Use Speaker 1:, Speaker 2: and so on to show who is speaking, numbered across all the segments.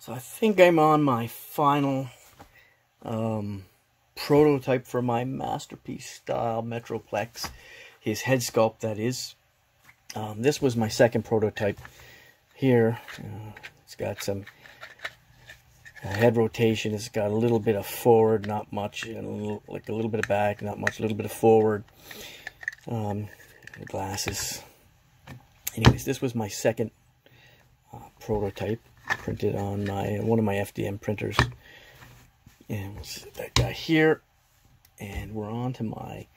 Speaker 1: So I think I'm on my final prototype for my masterpiece style Metroplex, his head sculpt, that is. This was my second prototype here. It's got some head rotation. It's got a little bit of forward, not much, and a little bit of back, not much, a little bit of forward. The glasses. Anyways, this was my second prototype, printed on one of my FDM printers. And we'll see that guy here. And we're on to my,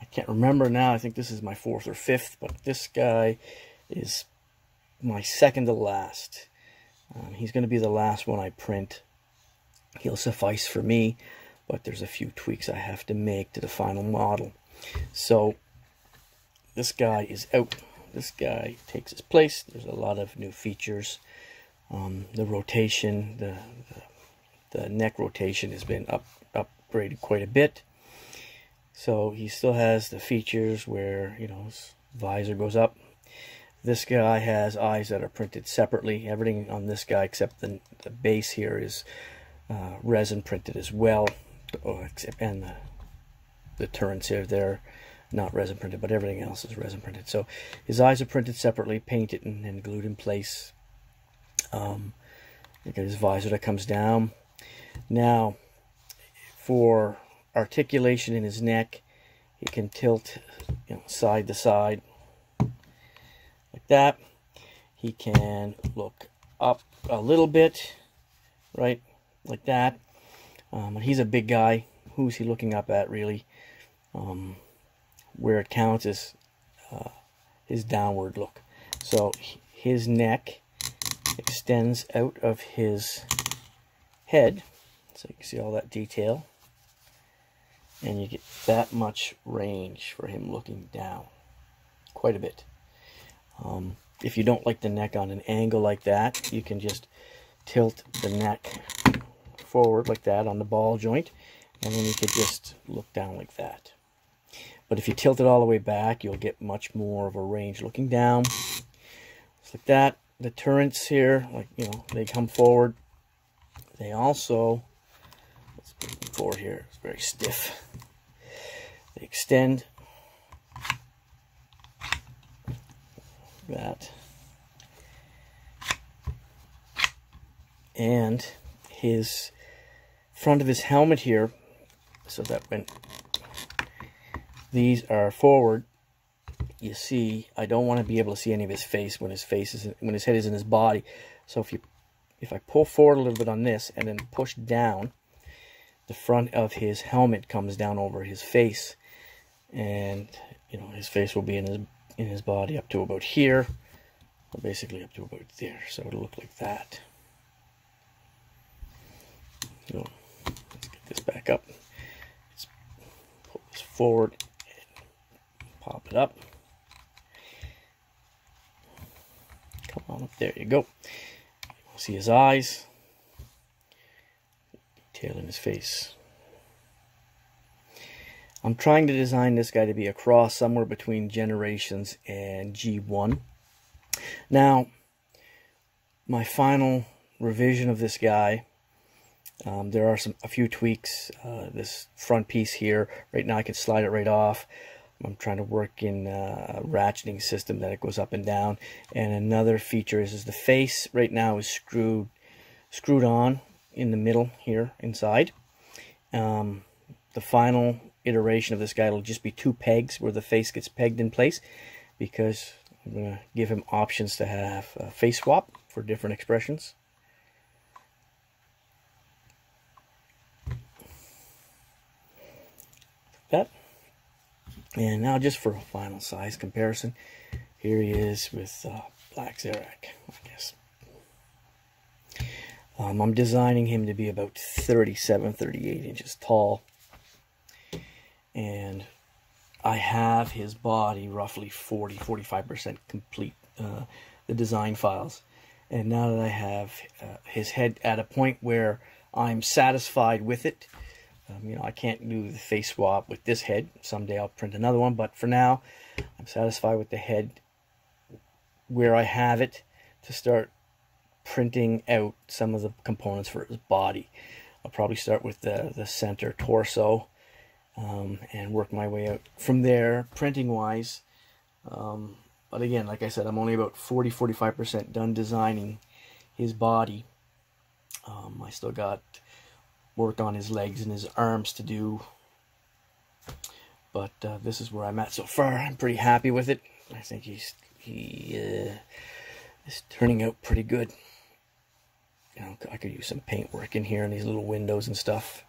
Speaker 1: I can't remember now, I think this is my fourth or fifth, but this guy is my second to last. He's going to be the last one I print. He'll suffice for me, but there's a few tweaks I have to make to the final model. So this guy is out. This guy takes his place. There's a lot of new features. The rotation, the neck rotation has been upgraded quite a bit. So he still has the features where, you know, his visor goes up. This guy has eyes that are printed separately. Everything on this guy except the base here is resin printed as well. And the turrets here, they're not resin printed, but everything else is resin printed. So his eyes are printed separately, painted and glued in place. Look at his visor that comes down. Now, for articulation in his neck, he can tilt, you know, side to side like that. He can look up a little bit, right, like that. He's a big guy. Who's he looking up at, really? Where it counts is his downward look. So his neck extends out of his head, so you can see all that detail, and you get that much range for him looking down, quite a bit. If you don't like the neck on an angle like that, you can just tilt the neck forward like that on the ball joint, and then you could just look down like that. But if you tilt it all the way back, you'll get much more of a range looking down. Just like that. The turrets here, like, you know, they come forward. They also, let's put them forward here, it's very stiff. They extend. That. And his front of his helmet here, so that when these are forward, you see, I don't want to be able to see any of his face when his head is in his body. So if I pull forward a little bit on this and then push down, the front of his helmet comes down over his face, and, you know, his face will be in his body up to about here, or basically up to about there. So it'll look like that. So let's get this back up. Let's pull this forward and pop it up. Come on up, there you go. See his eyes, detail in his face. I'm trying to design this guy to be a cross somewhere between Generations and G1. Now, my final revision of this guy, there are a few tweaks. This front piece here, right now I can slide it right off. I'm trying to work in a ratcheting system that it goes up and down. And another feature is the face right now is screwed on in the middle here inside. The final iteration of this guy will just be 2 pegs where the face gets pegged in place, because I'm going to give him options to have a face swap for different expressions. That. And now, just for a final size comparison, here he is with Black Xerac, I guess. I'm designing him to be about 37, 38 inches tall. And I have his body roughly 40-45% complete, the design files. And now that I have his head at a point where I'm satisfied with it, you know, I can't do the face swap with this head. Someday I'll print another one, but for now, I'm satisfied with the head where I have it to start printing out some of the components for his body. I'll probably start with the center torso and work my way out from there, printing wise. But again, like I said, I'm only about 40-45% done designing his body. I still got work on his legs and his arms to do. But this is where I'm at so far. I'm pretty happy with it. I think he is turning out pretty good. You know, I could use some paint work in here in these little windows and stuff.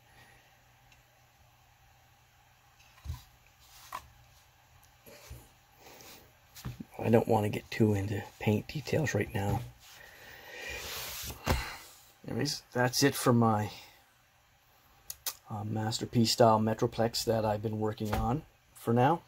Speaker 1: I don't want to get too into paint details right now. Anyways, that's it for my masterpiece style Metroplex that I've been working on for now.